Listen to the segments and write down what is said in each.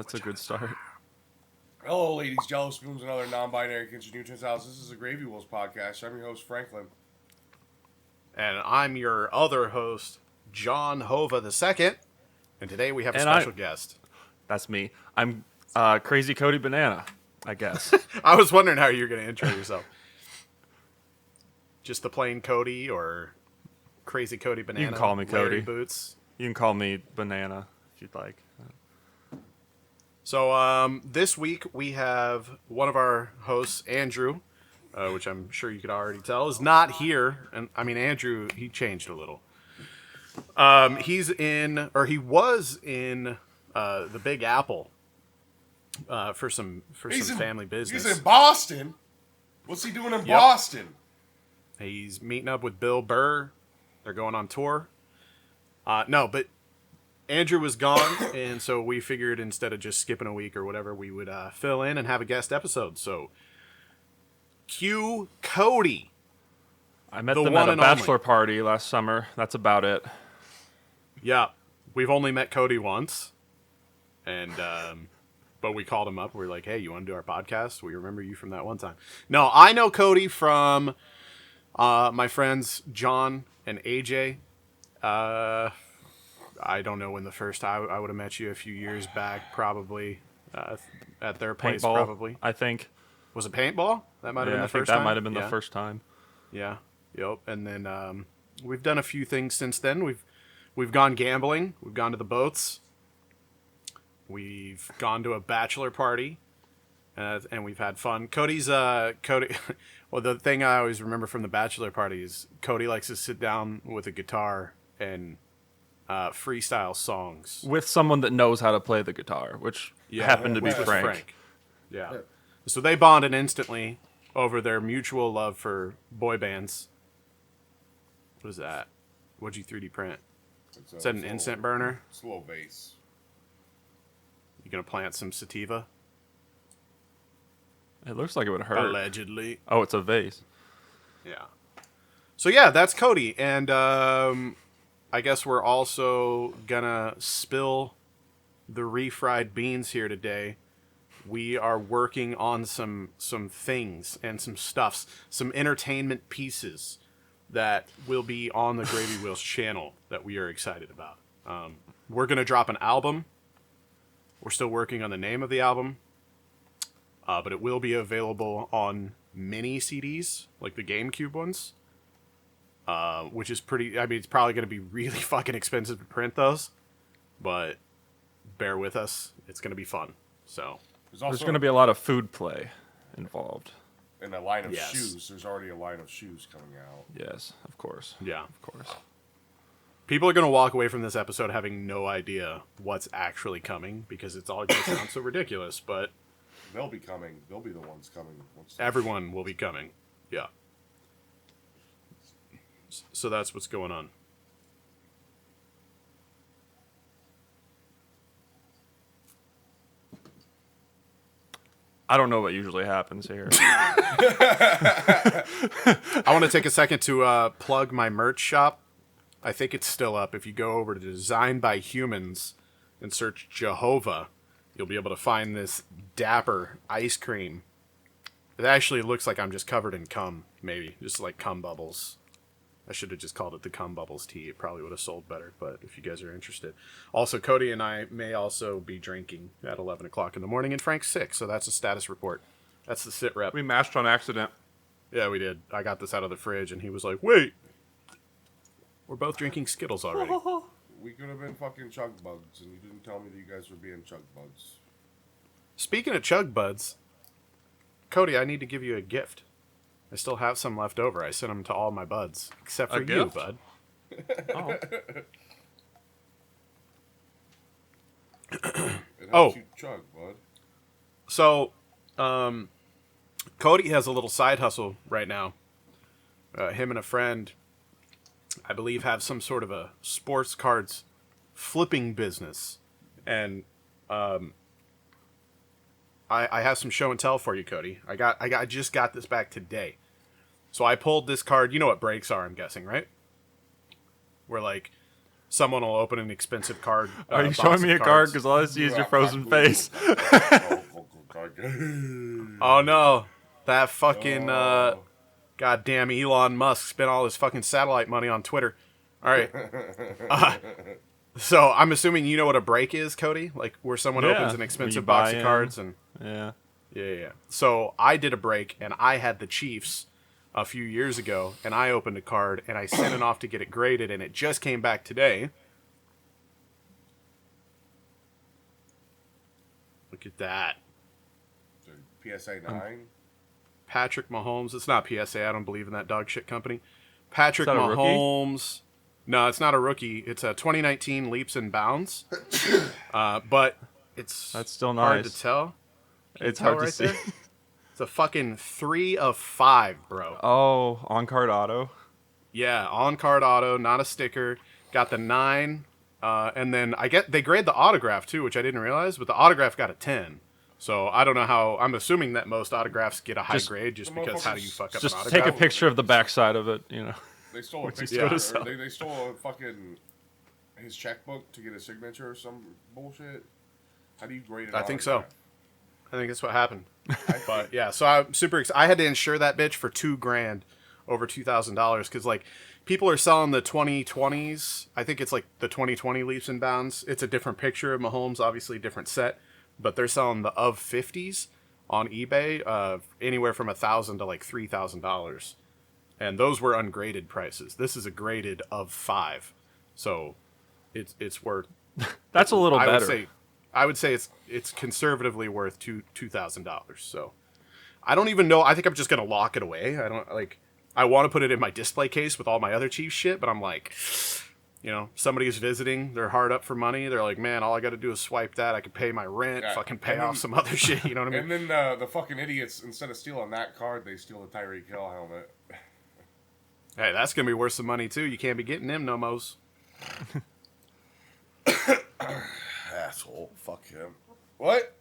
That's a good start. Hello, ladies, jello spoons, and other non-binary kids in Newton's house. This is the Gravy Wolves podcast. I'm your host, Franklin. And I'm your other host, John Hova II. And today we have a special guest. That's me. I'm Crazy Cody Banana, I guess. I was wondering how you're going to intro yourself. Just the plain Cody or Crazy Cody Banana? You can call me Cody. Boots? You can call me Banana if you'd like. So this week we have one of our hosts, Andrew, which I'm sure you could already tell, is not here. And I mean, Andrew, he changed a little. He was in the Big Apple for some family business. He's in Boston. What's he doing in Boston? He's meeting up with Bill Burr. They're going on tour. No, but Andrew was gone, and so we figured instead of just skipping a week or whatever, we would fill in and have a guest episode. So, cue Cody. I met them at a bachelor party last summer. That's about it. Yeah, we've only met Cody once, and but we called him up. We were like, "Hey, you want to do our podcast? We remember you from that one time." No, I know Cody from my friends John and AJ. I don't know when the first time I would have met you a few years back, probably at their place. Paintball, probably. I think. Was it paintball? That might have been the first time. I think that might have been the first time. Yeah. Yep. And then we've done a few things since then. We've gone gambling. We've gone to the boats. We've gone to a bachelor party, and we've had fun. Cody. Well, the thing I always remember from the bachelor party is Cody likes to sit down with a guitar and freestyle songs with someone that knows how to play the guitar, which happened to be Frank. Yeah. So they bonded instantly over their mutual love for boy bands. What is that? What'd you 3D print? Is that an incense burner? Slow bass. You gonna plant some sativa? It looks like it would hurt. Allegedly. Oh, it's a vase. Yeah. So yeah, that's Cody, and I guess we're also gonna spill the refried beans here today. We are working on some things and some stuffs, some entertainment pieces that will be on the Gravy Wheels channel that we are excited about. We're gonna drop an album. We're still working on the name of the album, but it will be available on mini CDs, like the GameCube ones. Which is pretty, I mean, it's probably going to be really fucking expensive to print those, but bear with us. It's going to be fun. So there's going to be a lot of food play involved. And a line of shoes. There's already a line of shoes coming out. Yes, of course. Yeah. Of course. People are going to walk away from this episode having no idea what's actually coming because it's all going to sound so ridiculous, but they'll be coming. They'll be the ones coming. Everyone will be coming. Yeah. So that's what's going on. I don't know what usually happens here. I want to take a second to plug my merch shop. I think it's still up. If you go over to Design by Humans and search Jehovah, you'll be able to find this dapper ice cream. It actually looks like I'm just covered in cum, maybe. Just like cum bubbles. I should have just called it the Cum Bubbles tea. It probably would have sold better, but if you guys are interested. Also, Cody and I may also be drinking at 11 o'clock in the morning, and Frank's sick, so that's a status report. That's the sit rep. We mashed on accident. Yeah, we did. I got this out of the fridge, and he was like, wait. We're both drinking Skittles already. We could have been fucking chug bugs, and you didn't tell me that you guys were being chug bugs. Speaking of chug buds, Cody, I need to give you a gift. I still have some left over. I sent them to all my buds, except for you, bud. Oh. And how you chug, bud? So, Cody has a little side hustle right now. Him and a friend, I believe, have some sort of a sports cards flipping business. And I have some show and tell for you, Cody. I just got this back today. So I pulled this card. You know what breaks are, I'm guessing, right? Where like someone will open an expensive card. Are you box showing of me a card? cards. Because all I see is your frozen face. Oh no, that fucking Oh. goddamn Elon Musk spent all his fucking satellite money on Twitter. All right. So I'm assuming you know what a break is, Cody? Like where someone Yeah, opens an when expensive you box buy of in. cards and Yeah. yeah. So I did a break and I had the Chiefs a few years ago and I opened a card and I sent it off to get it graded and it just came back today. Look at that. PSA 9. Patrick Mahomes. It's not PSA. I don't believe in that dog shit company. Patrick Is that a rookie? Mahomes. No, it's not a rookie. It's a 2019 Leaps and Bounds. But it's That's still hard nice. to tell. It's Tell hard to right see. there? It's a fucking 3 of 5, bro. Oh, on card auto. Yeah, on card auto, not a sticker. Got the 9. And then I get they grade the autograph too, which I didn't realize, but the autograph got a 10. So I don't know how. I'm assuming that most autographs get a high grade just the because how do you motherfuckers fuck up Just an take autograph? a picture of the backside of it, you know. They stole a Which is picture. good Or as hell. they stole a fucking his checkbook to get a signature or some bullshit. How do you grade it? I think so. I think that's what happened. But yeah, so I'm super excited. I had to insure that bitch for $2,000, over $2,000, because like people are selling the 2020s. I think it's like the 2020 Leaps and Bounds. It's a different picture of Mahomes, obviously different set, but they're selling the of 50s on eBay, anywhere from $1,000 to like $3,000, and those were ungraded prices. This is a graded of 5, so it's worth. That's a little better. I would say it's conservatively worth $2,000. So I don't even know. I think I'm just gonna lock it away. I don't like. I want to put it in my display case with all my other Chiefs shit, but I'm like, you know, somebody's visiting. They're hard up for money. They're like, man, all I got to do is swipe that. I can pay my rent. Yeah, Fucking pay and off then- some other shit. You know what I mean? And then the fucking idiots, instead of stealing that card, they steal the Tyreek Hill helmet. Hey, that's gonna be worth some money too. You can't be getting them no mos. Asshole. Fuck him. What?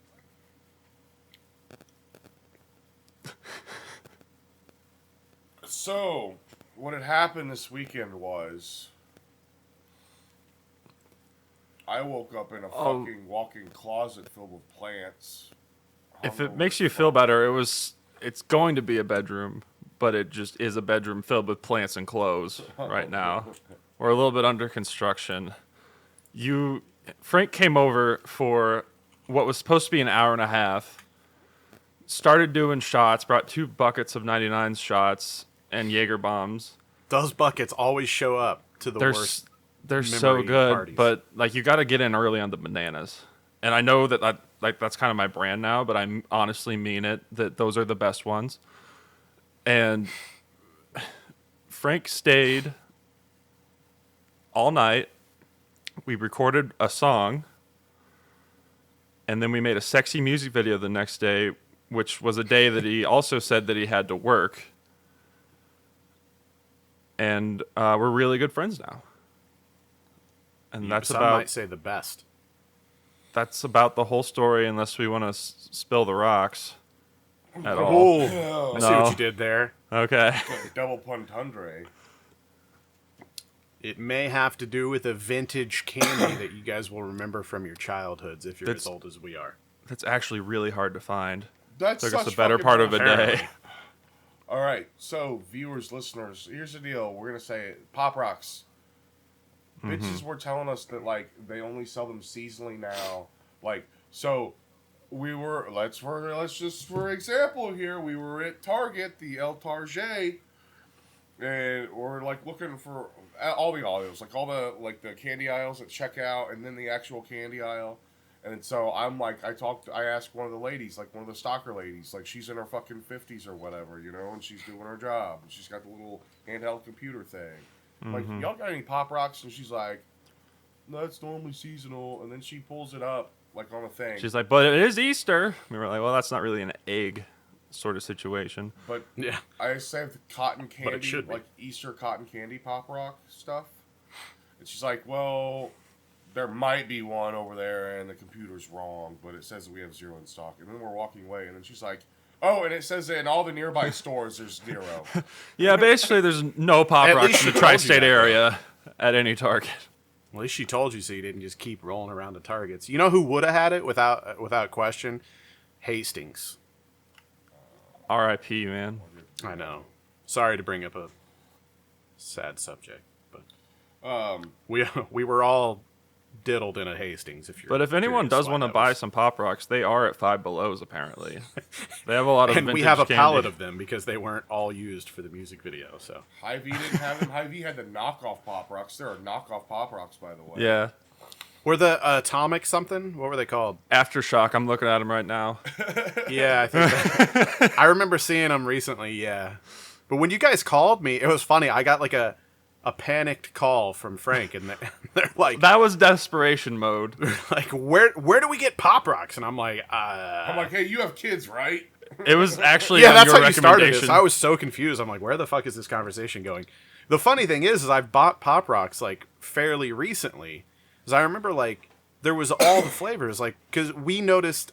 So, what had happened this weekend was I woke up in a fucking walk-in closet filled with plants. If it Hungover makes as you feel fuck. better, it's going to be a bedroom, but it just is a bedroom filled with plants and clothes right now. We're a little bit under construction. Frank came over for what was supposed to be an hour and a half, started doing shots, brought 2 buckets of 99 shots and Jaeger bombs. Those buckets always show up to the They're worst. they're so memory good, parties. but like you got to get in early on the bananas. And I know that that's kind of my brand now, but I honestly mean it that those are the best ones. And Frank stayed all night. We recorded a song, and then we made a sexy music video the next day, which was a day that he also said that he had to work. And we're really good friends now. And that's Some might say the best. that's about the whole story, unless we want to spill the rocks at all. Oh, I see No. what you did there. Okay. Double pun tundra. It may have to do with a vintage candy that you guys will remember from your childhoods if you're That's- as old as we are. That's actually really hard to find. That's Took us such the better fucking part of a bullshit. day. Apparently. All right, so viewers, listeners, here's the deal. We're gonna say it. Pop rocks. Bitches were telling us that like they only sell them seasonally now. Like so, we were let's just for example here, we were at Target, the El Target, and we're like looking for all the aisles, like all the the candy aisles at checkout, and then the actual candy aisle. And so I'm like, I asked one of the ladies, like one of the stalker ladies, like she's in her fucking 50s or whatever, you know, and she's doing her job. And she's got the little handheld computer thing. Like, y'all got any Pop Rocks? And she's like, no, it's normally seasonal. And then she pulls it up, like on a thing. She's like, but it is Easter. We were like, well, that's not really an egg sort of situation. But Yeah. I said cotton But it candy, should be. like Easter cotton candy Pop Rock stuff. And she's like, well, there might be one over there and the computer's wrong, but it says that we have 0 in stock. And then we're walking away, and then she's like, oh, and it says that in all the nearby stores there's 0. Yeah, basically, there's no Pop At Rocks least in the she told you tri-state that, area at any Target. At least she told you so you didn't just keep rolling around the targets. You know who would have had it without question? Hastings. R.I.P. Man. I know. Sorry to bring up a sad subject, but we were all diddled in a Hastings. But if anyone curious does why want to that buy was. some Pop Rocks, they are at $5 Below's apparently. They have a lot of And we vintage have a candy. pallet of them because they weren't all used for the music video. So Hy-Vee didn't have them. Hy-Vee had the knockoff Pop Rocks. There are knockoff Pop Rocks, by the way. Yeah. were the Atomic something? What were they called? Aftershock. I'm looking at them right now. Yeah, I think I remember seeing them recently. Yeah, but when you guys called me, it was funny. I got like a panicked call from Frank, and they're like, That was desperation mode. like, where do we get Pop Rocks? And I'm like, I'm like, hey, you have kids, right? It was actually yeah, on that's your how you started recommendation. this. I was so confused. I'm like, where the fuck is this conversation going? The funny thing is I've bought Pop Rocks like fairly recently, because I remember like there was all the flavors, like because we noticed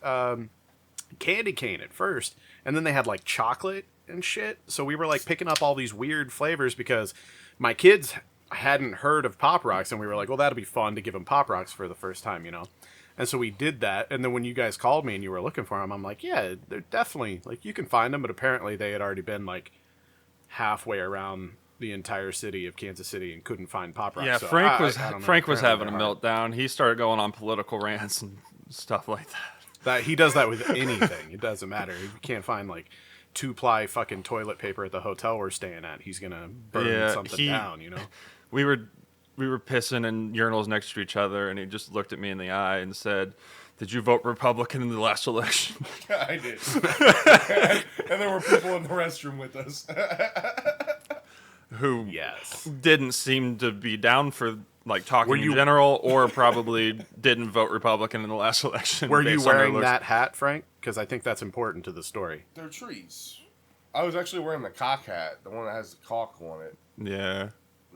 candy cane at first, and then they had like chocolate and shit. So we were like picking up all these weird flavors because my kids hadn't heard of Pop Rocks, and we were like, well, that'll be fun to give them Pop Rocks for the first time, you know. And so we did that, and then when you guys called me and you were looking for them, I'm like, yeah, they're definitely, like, you can find them, but apparently they had already been, like, halfway around the entire city of Kansas City and couldn't find Pop Rocks. Yeah, So Frank I was don't know. Frank was having Apparently a they're hard. meltdown. He started going on political rants and stuff like that. He does that with anything. It doesn't matter. If you can't find, like, 2-ply fucking toilet paper at the hotel we're staying at, he's gonna burn something down, you know? We were pissing in urinals next to each other, and he just looked at me in the eye and said, "Did you vote Republican in the last election?" I did. And there were people in the restroom with us. Who Yes. didn't seem to be down for like talking Were in you- general, or probably didn't vote Republican in the last election. Were you based on their wearing looks. that hat, Frank? Because I think that's important to the story. They're trees. I was actually wearing the cock hat, the one that has the cock on it. Yeah.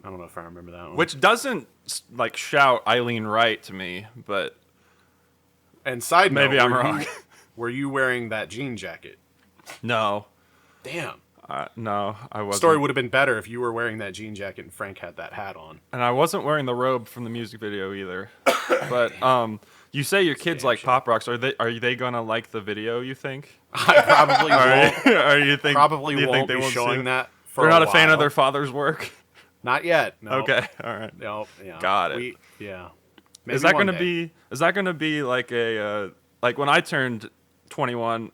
I don't know if I remember that one. Which doesn't like shout Eileen Wright to me, but And side note, maybe I'm were wrong. you- were you wearing that jean jacket? No. Damn. No, I wasn't. Story would have been better if you were wearing that jean jacket and Frank had that hat on. And I wasn't wearing the robe from the music video either. But you say your kids like Pop Rocks. Are they gonna like the video? You think? I probably won't. Or you think? Probably do you won't think they be won't see showing it? that. For They're not a fan while. of their father's work. Not yet. No. Okay, all right. No. Yeah. Got it. Yeah. Is Maybe that one gonna day. be? Is that gonna be like a like when I turned 21?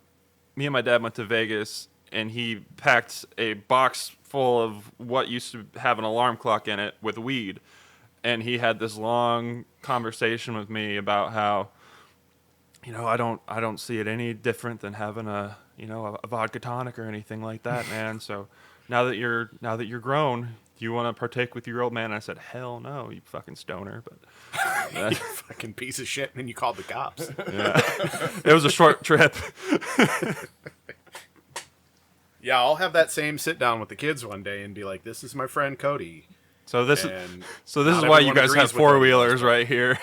Me and my dad went to Vegas, and he packed a box full of what used to have an alarm clock in it with weed, and he had this long conversation with me about how, I don't see it any different than having a vodka tonic or anything like that, man. So now that you're grown, do you want to partake with your old man? And I said, hell no, you fucking stoner. But You fucking piece of shit, and then you called the cops. yeah, it was a short trip. Yeah, I'll have that same sit down with the kids one day and be like, "This is my friend Cody." So this And is not why you everyone guys agrees have with four him. wheelers right here.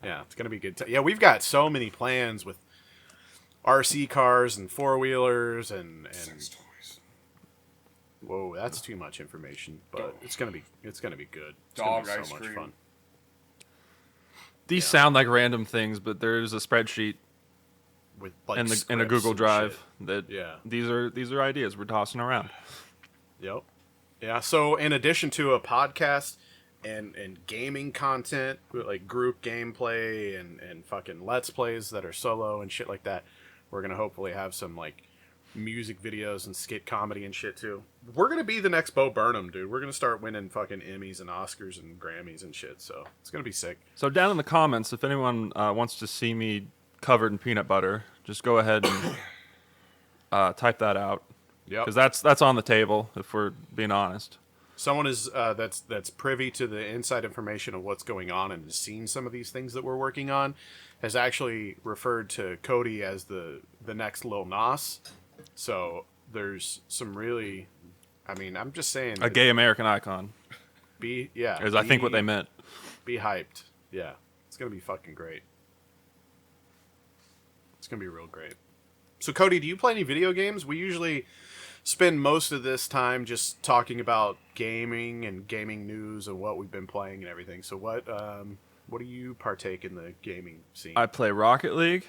Yeah, it's gonna be good. Yeah, we've got so many plans with RC cars and 4-wheelers and Sex toys. whoa, that's too much information, but it's gonna be good. It's Dog gonna be ice so much cream. fun. These sound like random things, but there's a spreadsheet With like in a scripts Google and Drive shit. that Yeah. these are ideas we're tossing around. Yep. Yeah. So in addition to a podcast and gaming content, like group gameplay and fucking let's plays that are solo and shit like that, we're gonna hopefully have some like music videos and skit comedy and shit too. We're gonna be the next Bo Burnham, dude. We're gonna start winning fucking Emmys and Oscars and Grammys and shit. So it's gonna be sick. So down in the comments, if anyone wants to see me covered in peanut butter, just go ahead and type that out. Yep. Because that's on the table, if we're being honest. Someone is that's privy to the inside information of what's going on and has seen some of these things that we're working on, has actually referred to Cody as the next Lil Nas. So there's some really, I mean, I'm just saying, A gay American icon is I think what they meant. Be hyped. Yeah, it's gonna be fucking great. It's gonna be real great. So Cody, do you play any video games? We usually spend most of this time just talking about gaming and gaming news and what we've been playing and everything. So what do you partake in the gaming scene? I play Rocket League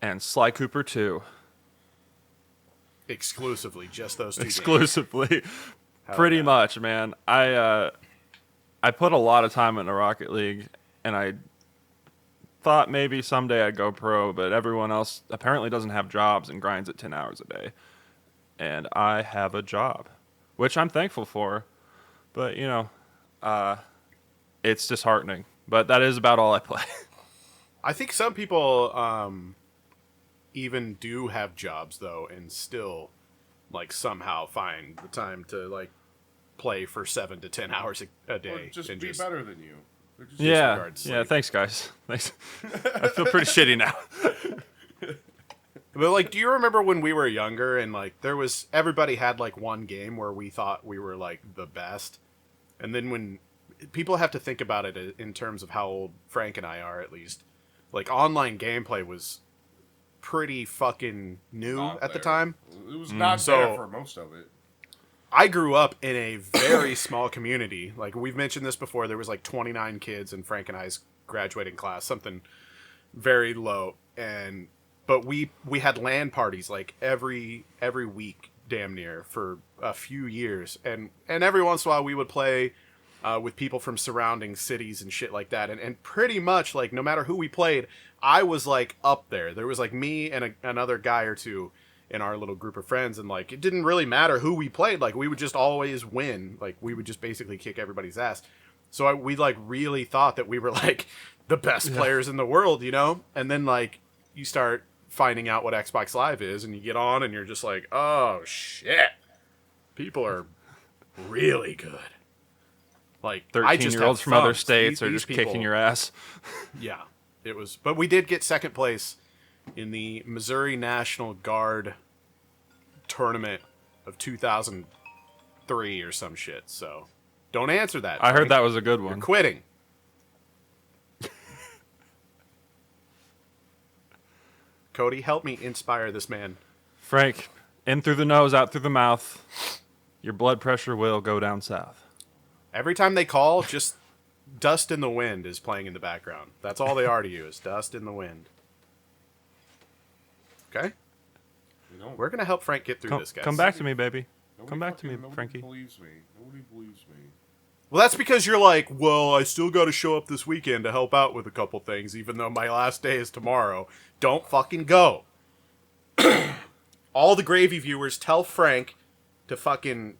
and Sly Cooper 2. Exclusively, just those two games. Exclusively. Hell Pretty yeah. much, man. I put a lot of time into Rocket League, and I thought maybe someday I'd go pro, but everyone else apparently doesn't have jobs and grinds at 10 hours a day. And I have a job, which I'm thankful for. But, it's disheartening. But that is about all I play. I think some people even do have jobs though, and still like somehow find the time to like play for 7 to 10 hours a day. Or just and be better than you. They're just Yeah, disregard sleep. yeah. Thanks, guys. Thanks. I feel pretty shitty now. But like, do you remember when we were younger and like everybody had like one game where we thought we were like the best, and then when people have to think about it in terms of how old Frank and I are, at least, like online gameplay was pretty fucking new not at the there. time. It was not So- there for most of it. I grew up in a very small community. Like we've mentioned this before, there was like 29 kids in Frank and I's graduating class, something very low. But we had LAN parties like every week, damn near, for a few years, and every once in a while we would play with people from surrounding cities and shit like that. And pretty much like no matter who we played, I was like up there. There was like me and another guy or two in our little group of friends, and like it didn't really matter who we played. Like we would just always win. Like we would just basically kick everybody's ass. So we like really thought that we were like the best players in the world, you know? And then like you start finding out what Xbox Live is, and you get on and you're just like, oh shit, people are really good. Like 13-year-olds from other states are just kicking your ass. Yeah, it was. But we did get second place in the Missouri National Guard tournament of 2003 or some shit. So don't answer that. I heard Frank. that was a good You're one. quitting. Cody, help me inspire this man. Frank, in through the nose, out through the mouth. Your blood pressure will go down south. Every time they call, just Dust in the Wind is playing in the background. That's all they are to you, is Dust in the Wind. Okay? You know, We're going to help Frank get through this, guys. Come back to me, baby. nobody Come back to me, nobody Frankie. Believes me. Nobody believes me. Well, that's because you're like, well, I still got to show up this weekend to help out with a couple things, even though my last day is tomorrow. Don't fucking go. All the Gravy viewers tell Frank to fucking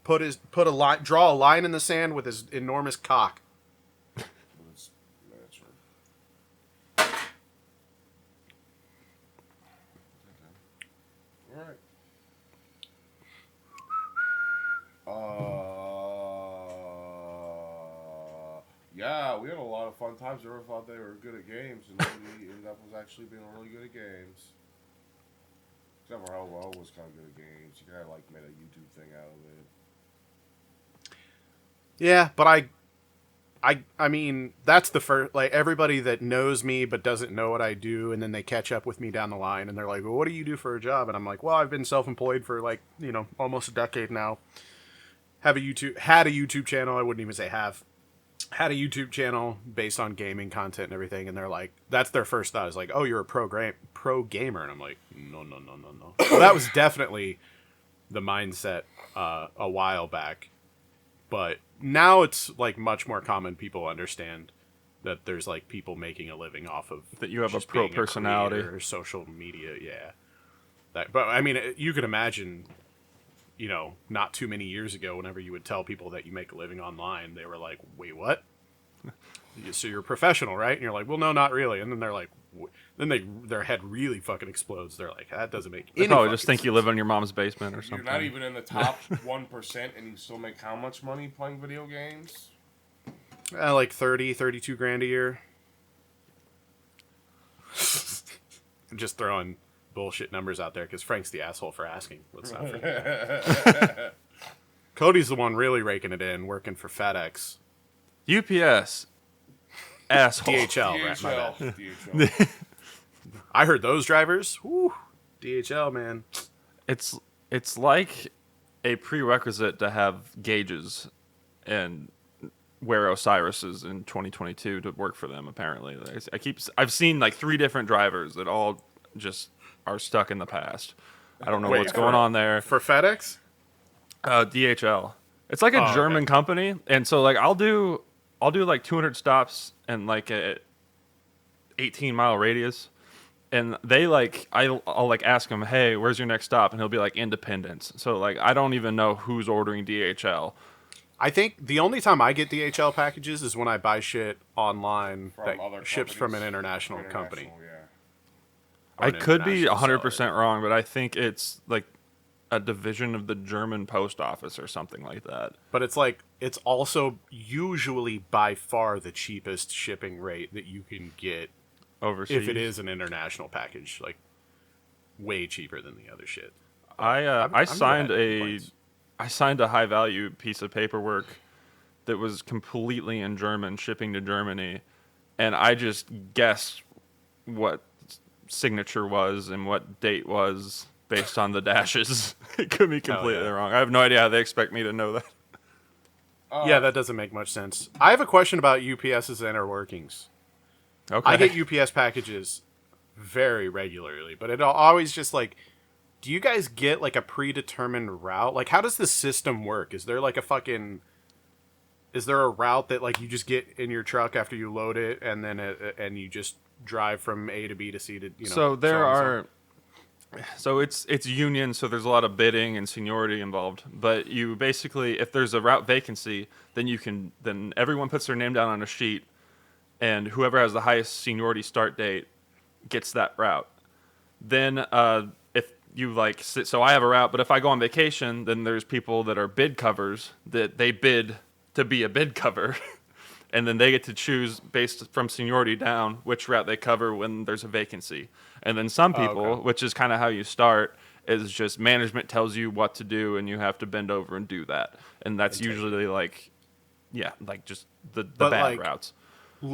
draw a line in the sand with his enormous cock. But it's natural. All right. Yeah, we had a lot of fun times. Everyone thought they were good at games, and then we ended up actually being really good at games. Except for Ho was kind of good at games. He kind of like made a YouTube thing out of it. Yeah, but I mean, that's the first, like, everybody that knows me but doesn't know what I do, and then they catch up with me down the line, and they're like, well, what do you do for a job? And I'm like, well, I've been self-employed for, like, almost a decade now. Had a YouTube channel. I wouldn't even say have. Had a YouTube channel based on gaming content and everything, and they're like, that's their first thought, is like, oh, you're a pro gamer. And I'm like, no. Well, that was definitely the mindset a while back. But now it's like much more common. People understand that there's like people making a living off of That you have a just pro being personality. creator or social media. Yeah. But I mean, you can imagine, not too many years ago, whenever you would tell people that you make a living online, they were like, wait, what? So you're a professional, right? And you're like, well, no, not really. And then they're like, their head really fucking explodes. They're like, that doesn't make any They probably just fucking think you live in your mom's basement or You're something. not even in the top 1%, and you still make how much money playing video games? like 32 grand a year. I'm just throwing bullshit numbers out there because Frank's the asshole for asking. Let's not forget. Cody's the one really raking it in, working for FedEx. UPS. Asshole. DHL, right? My bad. DHL. I heard those drivers. Woo, DHL, man. It's like a prerequisite to have gauges and wear Osiris's in 2022 to work for them. Apparently, I've seen like 3 different drivers that all just are stuck in the past. I don't know Wait, what's going on there. For FedEx? DHL. It's like a Oh, German okay. company, and so like I'll do like 200 stops in like a 18-mile radius, and they like I'll like ask him, hey, where's your next stop, and he'll be like Independence. So like I don't even know who's ordering DHL. I think the only time I get DHL packages is when I buy shit online From that other ships from an companies. international company. Yeah. Or I an could be international 100% seller. wrong, but I think it's like a division of the German post office or something like that. But it's like, it's also usually by far the cheapest shipping rate that you can get Overseas. if it is an international package. Like, way cheaper than the other shit. I I've never signed had a complaints. high value piece of paperwork that was completely in German, shipping to Germany, and I just guessed what signature was and what date was based on the dashes. It could be completely yeah. wrong. I have no idea how they expect me to know that. Yeah, that doesn't make much sense. I have a question about UPS's inner workings. Okay. I get UPS packages very regularly, but it always just like, do you guys get like a predetermined route? Like, how does the system work? Is there like is there a route that like you just get in your truck after you load it, and then and you just drive from A to B to C to So there on and so are. So it's union, so there's a lot of bidding and seniority involved. But you basically, if there's a route vacancy, then everyone puts their name down on a sheet, and whoever has the highest seniority start date gets that route. Then if you like, so I have a route, but if I go on vacation, then there's people that are bid covers that they bid to be a bid cover. And then they get to choose based from seniority down which route they cover when there's a vacancy. And then some people, okay. which is kind of how you start, is just management tells you what to do and you have to bend over and do that. And that's usually like, yeah, like just the But, bad like, routes.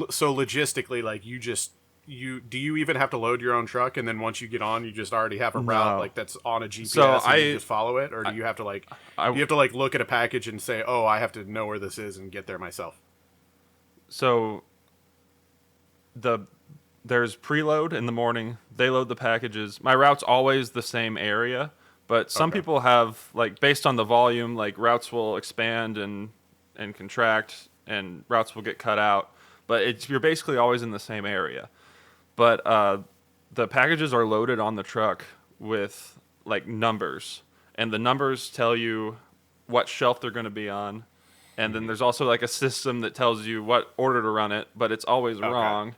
So logistically, like do you even have to load your own truck, and then once you get on, you just already have a route No. like that's on a GPS So and you just follow it, or do you have to I- look at a package and say, oh, I have to know where this is and get there myself? So there's preload in the morning. They load the packages. My route's always the same area, but some Okay. people have like based on the volume, like routes will expand and contract, and routes will get cut out. But you're basically always in the same area. But the packages are loaded on the truck with like numbers, and the numbers tell you what shelf they're going to be on. And then there's also like a system that tells you what order to run it, but it's always wrong.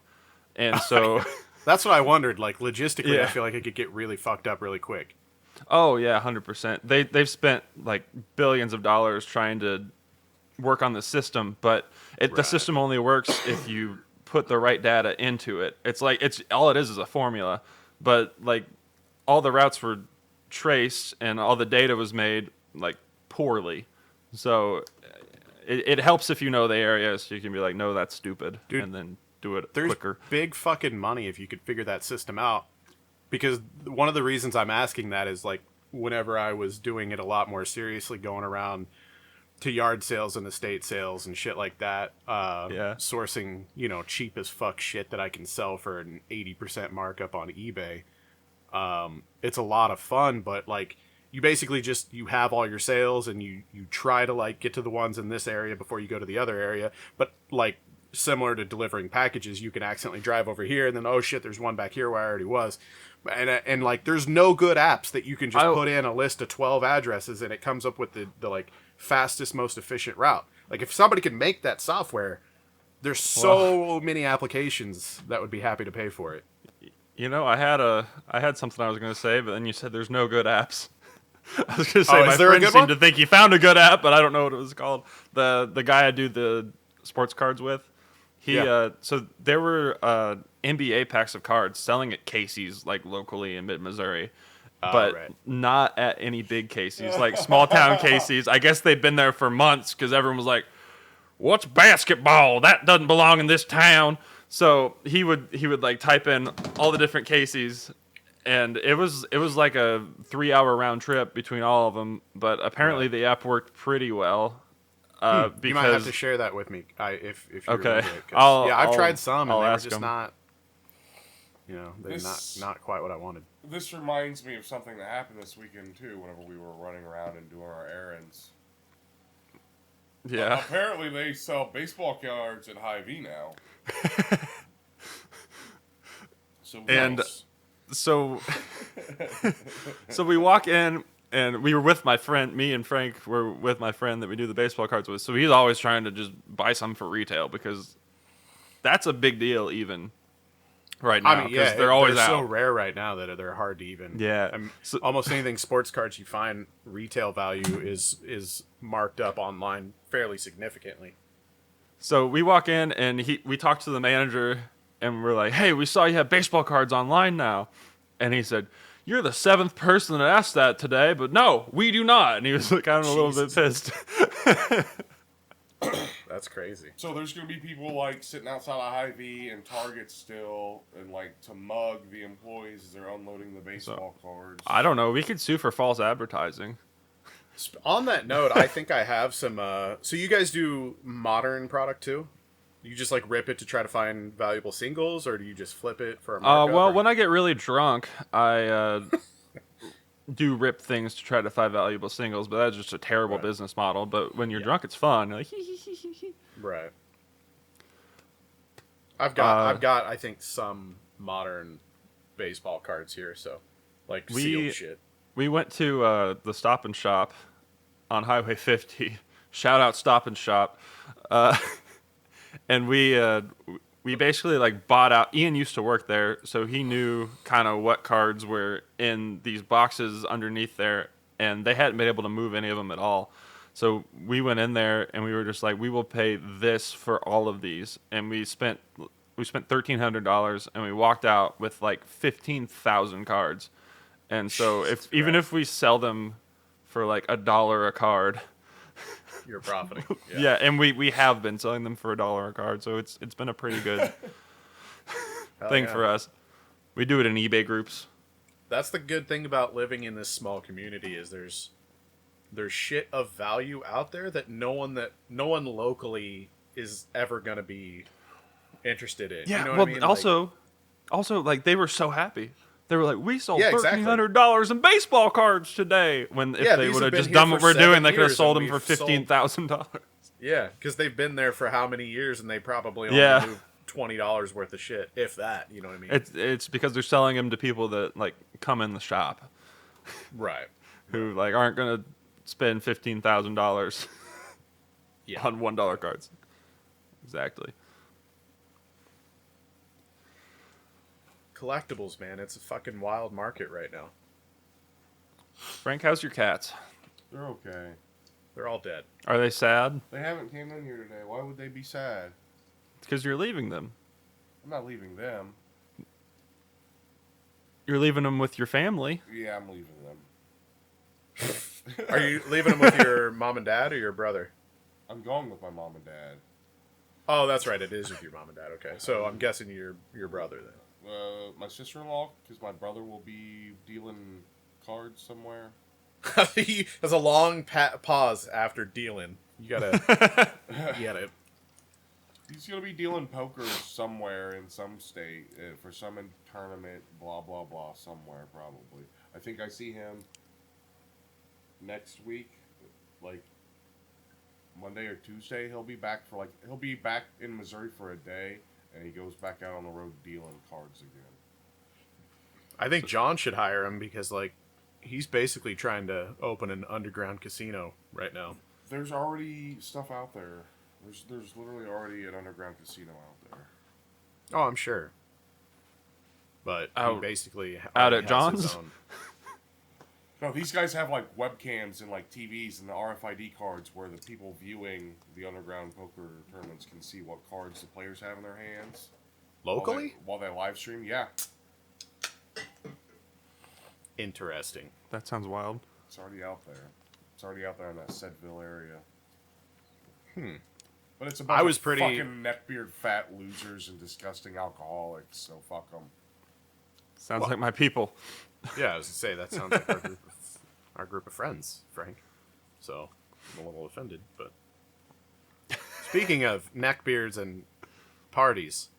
And so, That's what I wondered. Like, logistically, I Yeah. feel like it could get really fucked up really quick. oh yeah, 100%. They've spent like billions of dollars trying to work on the system, but the Right. system only works if you put the right data into it. It's like it's all it is a formula, but like all the routes were traced and all the data was made like poorly. So it helps if you know the area, so you can be like, no, that's stupid, Dude, and then do it There's quicker. big fucking money if you could figure that system out. Because one of the reasons I'm asking that is like whenever I was doing it a lot more seriously, going around to yard sales and estate sales and shit like that, Yeah. sourcing, cheap as fuck shit that I can sell for an 80% markup on eBay. It's a lot of fun, but like you basically you have all your sales and you try to like get to the ones in this area before you go to the other area. But like similar to delivering packages, you can accidentally drive over here and then, oh shit, there's one back here where I already was. And like there's no good apps that you can just put in a list of 12 addresses and it comes up with the like fastest, most efficient route. Like if somebody could make that software, there's so many applications that would be happy to pay for it. You know, I had something I was going to say, but then you said there's no good apps. I was going to say my is there a friend good seemed one? to think he found a good app, but I don't know what it was called. The guy I do the sports cards with, so there were NBA packs of cards selling at Casey's like locally in mid Missouri, but right. not at any big Casey's, like small town Casey's. I guess they'd been there for months because everyone was like, "What's basketball? That doesn't belong in this town." So he would like type in all the different Casey's, and it was like a 3-hour round trip between all of them. But apparently Right. the app worked pretty well. You Because might have to share that with me, if you okay, remember it. 'Cause, I've I'll tried some, and I'll they were ask just them. not. They're This- not quite what I wanted. This reminds me of something that happened this weekend too. Whenever we were running around and doing our errands. Yeah. Apparently, they sell baseball cards at Hy-Vee now. So And- nice. So so we walk in and we were with my friend, me and Frank were with my friend that we do the baseball cards with. So he's always trying to just buy some for retail because that's a big deal even right now. I mean, yeah, they're always so out. rare right now that they're hard to even. Yeah. So- Almost anything sports cards you find retail value is marked up online fairly significantly. So we walk in and we talk to the manager and we're like, "Hey, we saw you have baseball cards online now." And he said, "You're the 7th person that asked that today, but no, we do not." And he was like, kind of a little bit pissed. That's crazy. So there's gonna be people like sitting outside of Hy-Vee and Target still, and like to mug the employees as they're unloading the baseball cards. I don't know. We could sue for false advertising. On that note, I think I have some. So you guys do modern product too? You just like rip it to try to find valuable singles, or do you just flip it for a markup? Well, or- when I get really drunk, I do rip things to try to find valuable singles, but that's just a terrible Right. business model. But when you're drunk, it's fun. You're like, Right. I've got I think some modern baseball cards here, so like sealed shit. We went to the Stop and Shop on Highway 50. Shout out Stop and Shop. And we basically like bought out. Ian used to work there, so he knew kind of what cards were in these boxes underneath there, and they hadn't been able to move any of them at all. So we went in there and we were just like, we will pay this for all of these, and we spent $1,300, and we walked out with like 15,000 cards. And so even if we sell them for like $1 a card. You're profiting. Yeah, and we have been selling them for $1 a card, so it's been a pretty good thing yeah. for us. We do it in eBay groups. That's the good thing about living in this small community is there's shit of value out there that no one locally is ever gonna be interested in. Yeah, you know what well, I mean? also like they were so happy. They were like, we sold Yeah, exactly. $1,300 in baseball cards today. When if Yeah, they these would have have been just here done for what we're doing, 7 they could have years, sold and them for we've sold- $15,000. Yeah, because they've been there for how many years, and they probably only Yeah. moved $20 worth of shit, if that. You know what I mean? It's because they're selling them to people that like come in the shop right. who like aren't gonna spend $15,000 Yeah. on $1 cards. Exactly. Collectibles, man, it's a fucking wild market right now. Frank, how's your cats? They're okay. They're all dead. Are they sad? They haven't came in here today. Why would they be sad? Because you're leaving them. I'm not leaving them. You're leaving them with your family. Yeah, I'm leaving them. Are you leaving them with your mom and dad or your brother? I'm going with my mom and dad. Oh, that's right. It is with your mom and dad. Okay, so I'm guessing your brother then. My sister-in-law, because my brother will be dealing cards somewhere. There's a long pause after dealing. You gotta. He's gonna be dealing poker somewhere in some state for some tournament. Blah blah blah. Somewhere probably. I think I see him next week, like Monday or Tuesday. He'll be back in Missouri for a day, and he goes back out on the road dealing cards again. I think John should hire him because like he's basically trying to open an underground casino right now. There's already stuff out there. There's literally already an underground casino out there. Oh, I'm sure. But he Out- basically out already at has his John's? own. No, these guys have like webcams and like TVs and the RFID cards where the people viewing the underground poker tournaments can see what cards the players have in their hands. Locally? While they live stream, yeah. Interesting. That sounds wild. It's already out there. It's already out there in that Sedville area. But it's a bunch I was of pretty- fucking neckbeard fat losers and disgusting alcoholics, so fuck them. Sounds like my people. Yeah, I was gonna say that sounds like our group of friends, Frank. So I'm a little offended, but speaking of neckbeards and parties,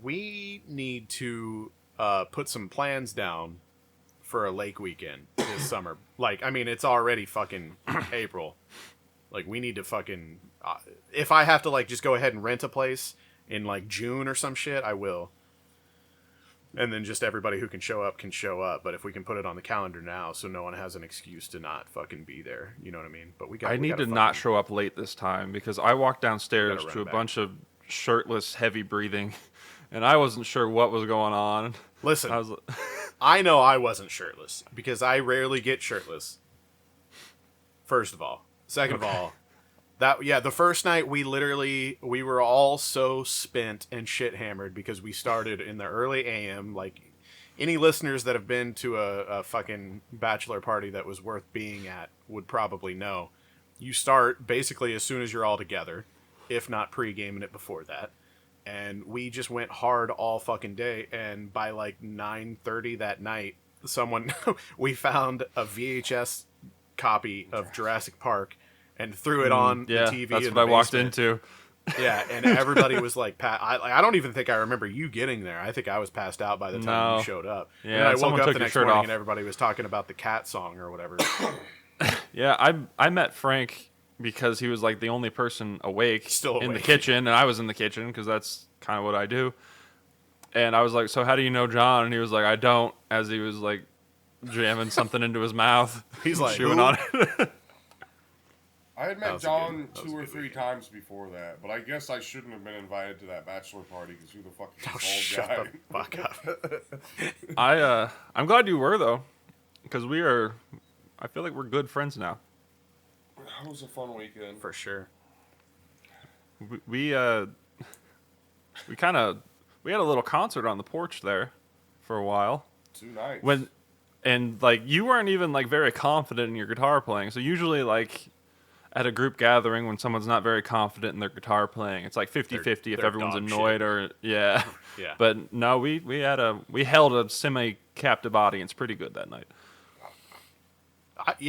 we need to put some plans down for a lake weekend this summer. Like, I mean, it's already fucking April. Like, we need to fucking... if I have to, like, just go ahead and rent a place in, like, June or some shit, I will. And then just everybody who can show up can show up. But if we can put it on the calendar now so no one has an excuse to not fucking be there, you know what I mean? But I need to not show up late this time because I walked downstairs to a bunch of shirtless, heavy breathing, and I wasn't sure what was going on. Listen, I was... I know I wasn't shirtless because I rarely get shirtless. First of all. Second of all, the first night we were all so spent and shit hammered because we started in the early AM. Like, any listeners that have been to a fucking bachelor party that was worth being at would probably know. You start basically as soon as you're all together, if not pre-gaming it before that. And we just went hard all fucking day. And by like 9:30 that night, we found a VHS copy of Jurassic Park and threw it on the TV. That's in what the I walked basement. into. Yeah, and everybody was like, I don't even think I remember you getting there. I think I was passed out by the time you showed up. Yeah, and I someone woke up took the your next shirt morning off. and everybody was talking about the cat song or whatever. Yeah, I met Frank because he was like the only person awake, Still in the awake. kitchen, and I was in the kitchen because that's kind of what I do. And I was like, "So how do you know John?" And he was like, "I don't." As he was like jamming something into his mouth, He's like, chewing "Who?" on it. I had That met was a John good- that was two a or good three weekend. times before that, but I guess I shouldn't have been invited to that bachelor party because who the fuck is this Oh, old shut guy? the fuck up. I'm glad you were though, because I feel like we're good friends now. That was a fun weekend. For sure. We had a little concert on the porch there for a while. 2 nights. And like you weren't even like very confident in your guitar playing. So usually like at a group gathering when someone's not very confident in their guitar playing, it's like 50-50 if they're everyone's dog annoyed shit. or yeah. Yeah. But no, we held a semi-captive audience pretty good that night.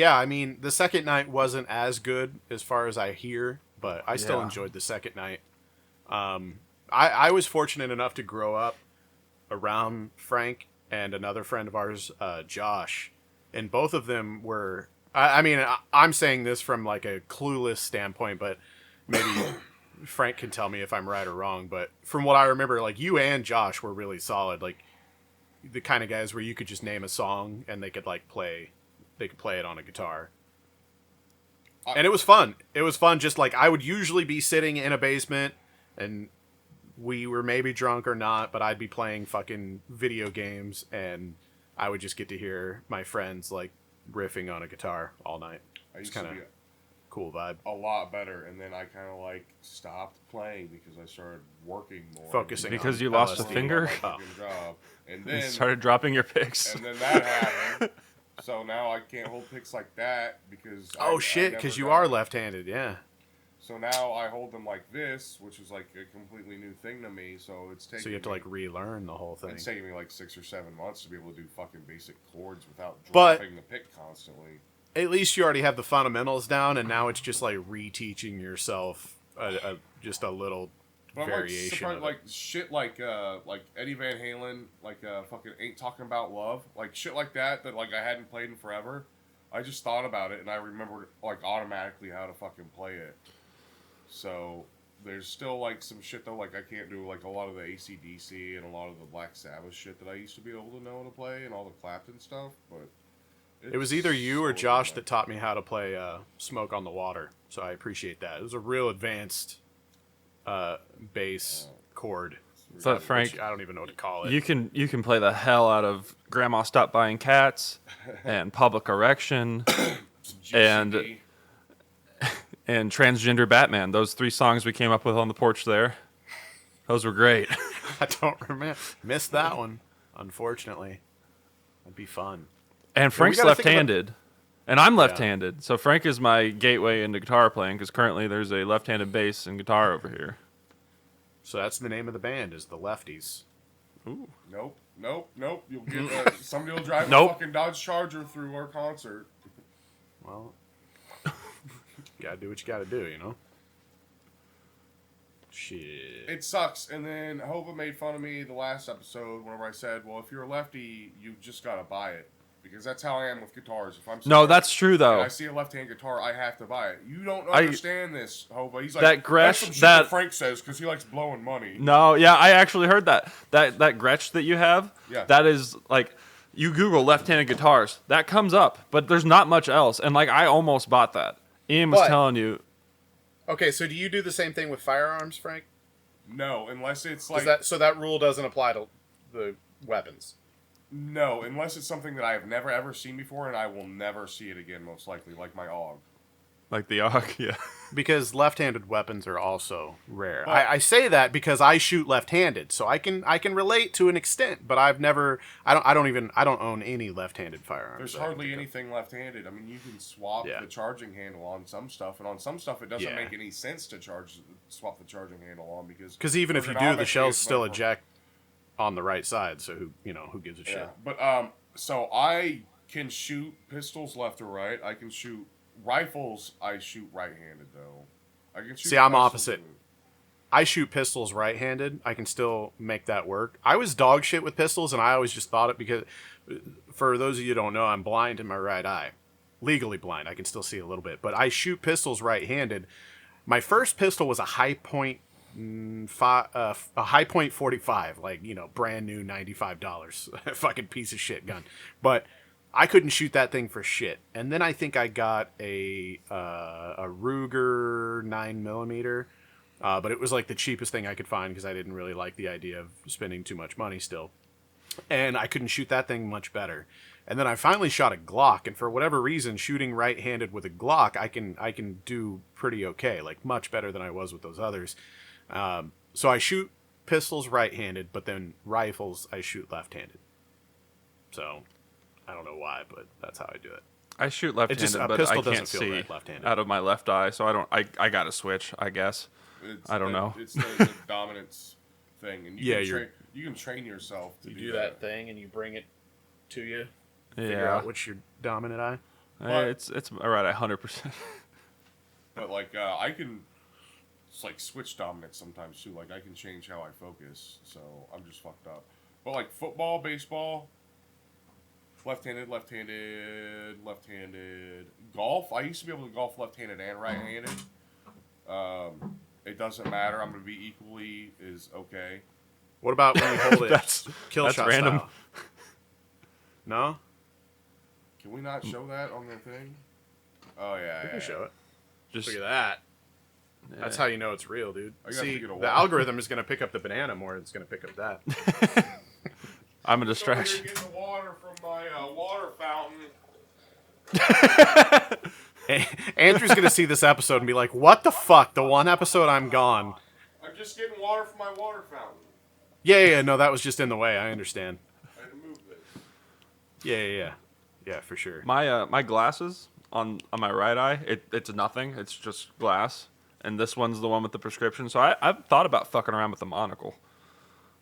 I mean, the second night wasn't as good as far as I hear, but I still Yeah. enjoyed the second night. I was fortunate enough to grow up around Frank and another friend of ours, Josh, and both of them were. I mean, I'm saying this from like a clueless standpoint, but maybe Frank can tell me if I'm right or wrong. But from what I remember, like you and Josh were really solid, like the kind of guys where you could just name a song and they could play it on a guitar. And it was fun. It was fun. Just like I would usually be sitting in a basement and we were maybe drunk or not, but I'd be playing fucking video games and I would just get to hear my friends like riffing on a guitar all night. I It's used to kind of be cool vibe. a lot better, and then I kind of like stopped playing because I started working more. Focusing Because on you lost a LSD. finger? My fucking job. And You then started dropping your picks. and then that happened. So now I can't hold picks like that because Oh I shit, never because you got are it. left-handed, yeah. So now I hold them like this, which is like a completely new thing to me. So it's taking So you have to me- like relearn the whole thing. It's taking me like 6 or 7 months to be able to do fucking basic chords without But- dropping the pick constantly. At least you already have the fundamentals down, and now it's just like reteaching yourself just a little But I'm variation. surprised, Of it. like shit like Eddie Van Halen, like fucking Ain't Talking About Love, like shit like that like I hadn't played in forever. I just thought about it and I remembered like automatically how to fucking play it. So there's still like some shit though, like I can't do like a lot of the AC/DC and a lot of the Black Sabbath shit that I used to be able to know to play and all the Clapton stuff, but It was either you or it's Josh slowly that taught me how to play Smoke on the Water, so I appreciate that. It was a real advanced bass chord. So which Frank, I don't even know what to call it. you can play the hell out of Grandma Stopped Buying Cats and Public Erection and GCD. and Transgender Batman. Those 3 songs we came up with on the porch there. Those were great. I don't remember. Missed that one, unfortunately. That'd be fun. And Frank's gotta think about- left-handed, and I'm left-handed. So Frank is my gateway into guitar playing because currently there's a left-handed bass and guitar over here. So that's the name of the band, is the Lefties. Ooh. Nope. Nope. You'll get somebody will drive Nope. a fucking Dodge Charger through our concert. Well, you gotta do what you gotta do, you know? Shit. It sucks. And then Hova made fun of me the last episode whenever I said, well, if you're a lefty, you just gotta buy it. Because that's how I am with guitars. If I'm No, that's true and though. I see a left-hand guitar, I have to buy it. You don't understand this, Hova. He's like, That Gretsch- that's some shit that- Frank says because he likes blowing money. No, yeah, I actually heard that. That Gretsch that you have, Yeah. that is like, you Google left-handed guitars, that comes up, but there's not much else. And like, I almost bought that. Ian was But- telling you. Okay, so do you do the same thing with firearms, Frank? No, unless it's like... So that rule doesn't apply to the weapons? No, unless it's something that I have never ever seen before and I will never see it again, most likely, like my AUG. Like the AUG, yeah. Because left-handed weapons are also rare. But- I say that because I shoot left-handed, so I can relate to an extent. But I've never, I don't own any left-handed firearms. There's that I can hardly think of. anything left-handed. I mean, you can swap Yeah. the charging handle on some stuff, and on some stuff it doesn't Yeah. make any sense to swap the charging handle on because... Because even if you do, the ergonomically, shells it's still better for- eject on the right side. So who gives a shit? Yeah, but so I can shoot pistols left or right. I can shoot rifles. I shoot right-handed though. I can shoot. See, I'm pistols opposite. too. I shoot pistols right-handed. I can still make that work. I was dog shit with pistols, and I always just thought it because, for those of you who don't know, I'm blind in my right eye. Legally blind. I can still see a little bit. But I shoot pistols right-handed. My first pistol was a high point, a high point 45, like, brand new $95, fucking piece of shit gun. But I couldn't shoot that thing for shit. And then I think I got a Ruger 9mm. But it was like the cheapest thing I could find because I didn't really like the idea of spending too much money still. And I couldn't shoot that thing much better. And then I finally shot a Glock, and for whatever reason, shooting right-handed with a Glock, I can do pretty okay, like much better than I was with those others. So I shoot pistols right-handed, but then rifles I shoot left-handed. So I don't know why, but that's how I do it. I shoot left-handed, just- a but pistol I doesn't can't feel see right left-handed. out of my left eye, so I don't. I got to switch, I guess. I don't know. It's the dominance thing, and Yeah, you can train yourself to You do do that thing, and you bring it to you. Figure Yeah, out which your dominant eye. it's all right, 100%. But like I can, it's like switch dominance sometimes too. Like I can change how I focus, so I'm just fucked up. But like football, baseball, left-handed, left-handed, left-handed. Golf, I used to be able to golf left-handed and right-handed. It doesn't matter. I'm gonna be equally is okay. What about when you hold it That's kill that's shot random. style? No? Can we not show that on the thing? Oh yeah, We can show it. Just Look at that. That's how you know it's real, dude. I gotta See, get a the water. algorithm is going to pick up the banana more than it's going to pick up that. I'm a Over here distraction. getting the water from my water fountain. Andrew's going to see this episode and be like, what the fuck? The one episode I'm gone. I'm just getting water from my water fountain. Yeah, no, that was just in the way. I understand. I had to move this. Yeah. Yeah, for sure. My glasses on my right eye, it's nothing. It's just glass, and this one's the one with the prescription. So I've thought about fucking around with the monocle.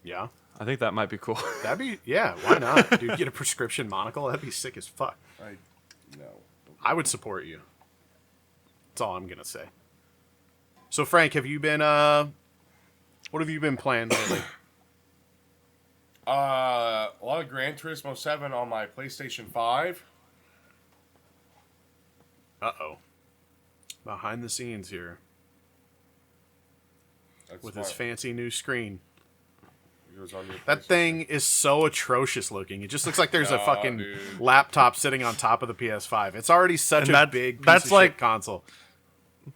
Yeah. I think that might be cool. That'd be, yeah, why not? Dude, get a prescription monocle. That'd be sick as fuck. No. I would support you. That's all I'm going to say. So, Frank, have you been, what have you been playing lately? A lot of Gran Turismo 7 on my PlayStation 5. Uh-oh. Behind the scenes here That's with my- his fancy new screen. yours on your That PlayStation. thing is so atrocious looking. It just looks like there's a Nah, fucking dude. laptop sitting on top of the PS5. It's already such And a that- big piece that's of like- shit console.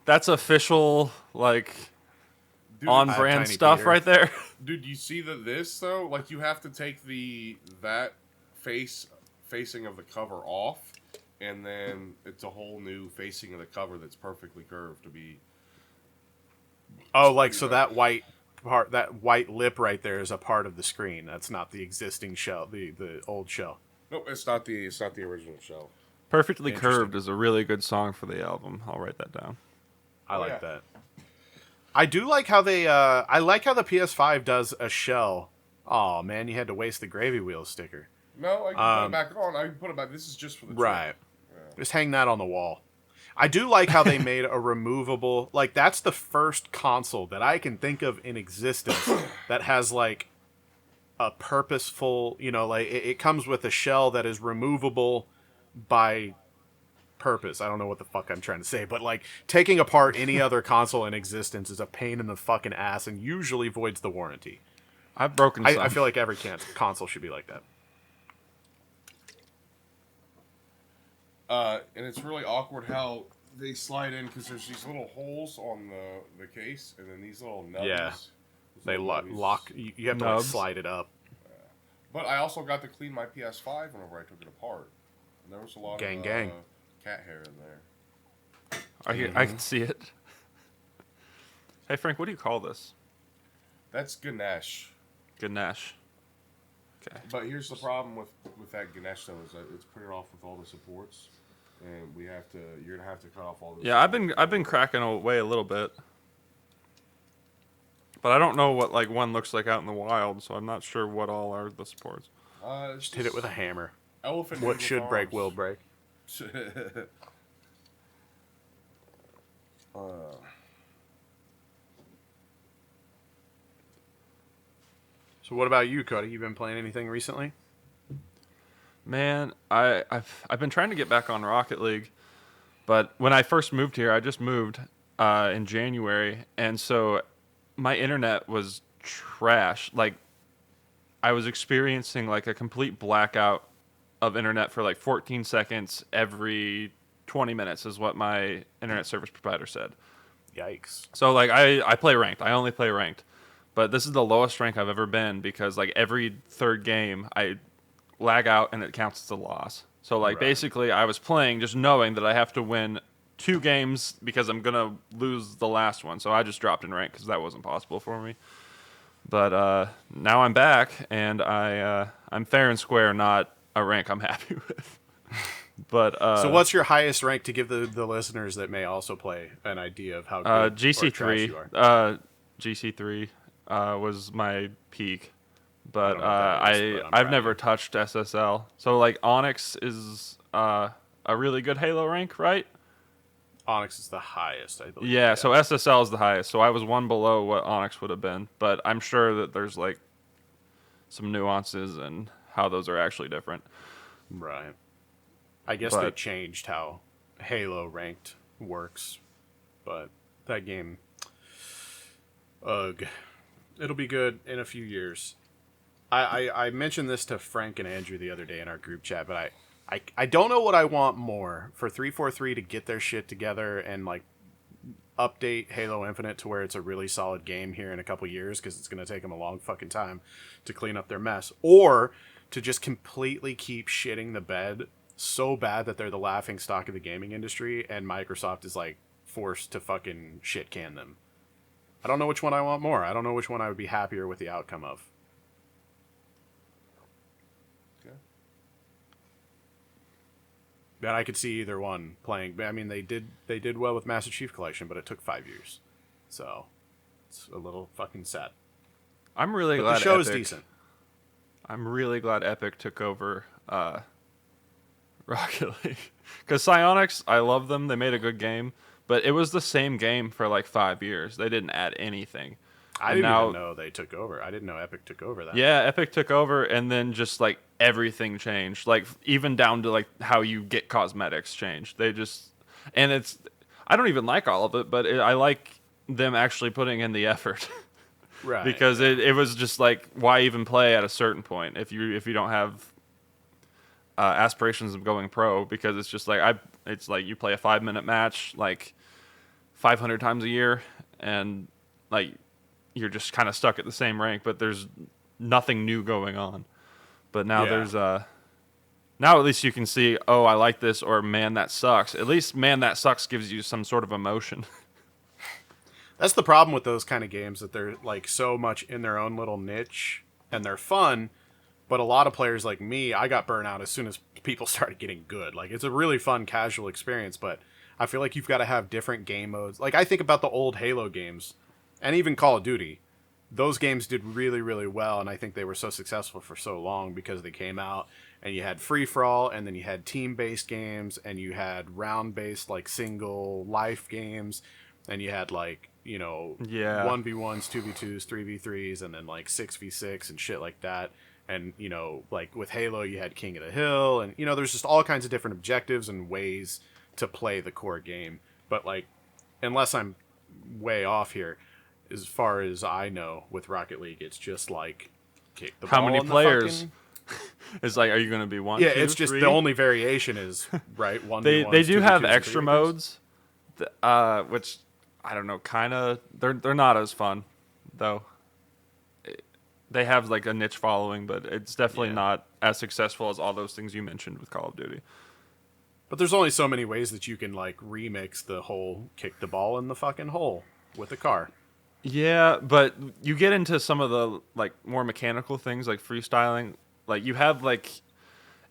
That's official, like, Dude, on I have brand Tiny stuff Peter. right there. Dude, you see this though? Like you have to take that facing of the cover off, and then it's a whole new facing of the cover that's perfectly curved to be. Oh, like, so that white part, that white lip right there is a part of the screen. That's not the existing shell, the old shell. Nope, it's not the original shell. Perfectly Interesting. Curved is a really good song for the album. I'll write that down. I like yeah. that. I do like how they, I like how the PS5 does a shell Oh man, you had to waste the gravy wheel sticker. No, I can put it back on. I can put it back. This is just for the Right. trip. Yeah. Just hang that on the wall. I do like how they made a removable, like that's the first console that I can think of in existence that has like a purposeful, like it comes with a shell that is removable by purpose. I don't know what the fuck I'm trying to say, but like taking apart any other console in existence is a pain in the fucking ass and usually voids the warranty. I've broken some. I feel like every console should be like that. And it's really awkward how they slide in because there's these little holes on the case, and then these little nubbies. Yeah. They lock. You have to like, slide it up. But I also got to clean my PS5 whenever I took it apart. And there was a lot of cat hair in there. I can see it. Hey Frank, what do you call this? That's Ganesh. Ganesh. Okay. But here's the problem with that Ganesh though is that it's printed off with all the supports, and you're gonna have to cut off all the. Yeah, I've been cracking away a little bit, but I don't know what like one looks like out in the wild, so I'm not sure what all are the supports. Just hit it with a hammer. Elephant. What should break will break. So what about you, Cody? You been playing anything recently? Man, I've been trying to get back on Rocket League, but when I first moved here, I just moved in January, and so my internet was trash. Like I was experiencing like a complete blackout of internet for like 14 seconds every 20 minutes is what my internet service provider said. Yikes. So like I play ranked. I only play ranked. But this is the lowest rank I've ever been because like every third game I lag out and it counts as a loss. So like basically I was playing just knowing that I have to win 2 games because I'm going to lose the last one. So I just dropped in rank because that wasn't possible for me. But now I'm back and I'm fair and square, not a rank I'm happy with. But so what's your highest rank to give the listeners that may also play an idea of how good or trash you are? GC3 was my peak, but but I've never touched SSL. So like Onyx is a really good Halo rank, right? Onyx is the highest, I believe. Yeah, so SSL is the highest. So I was one below what Onyx would have been, but I'm sure that there's like some nuances and how those are actually different. Right. I guess they changed how Halo ranked works, but that game, ugh. It'll be good in a few years. I mentioned this to Frank and Andrew the other day in our group chat, but I don't know what I want more for 343 to get their shit together and like update Halo Infinite to where it's a really solid game here in a couple years because it's going to take them a long fucking time to clean up their mess, or to just completely keep shitting the bed so bad that they're the laughing stock of the gaming industry and Microsoft is like forced to fucking shit can them. I don't know which one I want more. I don't know which one I would be happier with the outcome of. Okay. But I could see either one playing. I mean, they did well with Master Chief Collection, but it took 5 years, so it's a little fucking sad. I'm really but glad the show Epic, is decent. I'm really glad Epic took over Rocket League because Psyonix, I love them. They made a good game. But it was the same game for like 5 years. They didn't add anything. I didn't even know they took over. I didn't know Epic took over that. Yeah, Epic took over, and then just like everything changed. Like even down to like how you get cosmetics changed. They just, and it's, I don't even like all of it, but I like them actually putting in the effort. Right. Because it was just like, why even play at a certain point if you don't have aspirations of going pro? Because it's just like it's like you play a 5-minute match like 500 times a year, and like you're just kind of stuck at the same rank, but there's nothing new going on. But now there's now at least you can see, oh, I like this, or man, that sucks. At least man, that sucks gives you some sort of emotion. That's the problem with those kind of games, that they're like so much in their own little niche and they're fun, but a lot of players like me, I got burnt out as soon as people started getting good. Like it's a really fun casual experience, but I feel like you've got to have different game modes. Like I think about the old Halo games and even Call of Duty. those games did really, really well, and I think they were so successful for so long because they came out and you had free-for-all, and then you had team-based games, and you had round-based, like, single life games, and you had, like, you know, Yeah. 1v1s, 2v2s, 3v3s, and then, like, 6v6 and shit like that. And, you know, like, with Halo, you had King of the Hill, and, you know, there's just all kinds of different objectives and ways to play the core game. But, like, unless I'm way off here, as far as I know, with Rocket League, it's just, like, kick the How ball many in the players? fucking... It's like, are you going to be one? Yeah, two, it's just three? the only variation is right. One They do have extra modes, which I don't know. Kind of they're not as fun though. They have like a niche following, but it's definitely not as successful as all those things you mentioned with Call of Duty. But there's only so many ways that you can like remix the whole kick the ball in the fucking hole with a car. Yeah, but you get into some of the like more mechanical things like freestyling. Like you have like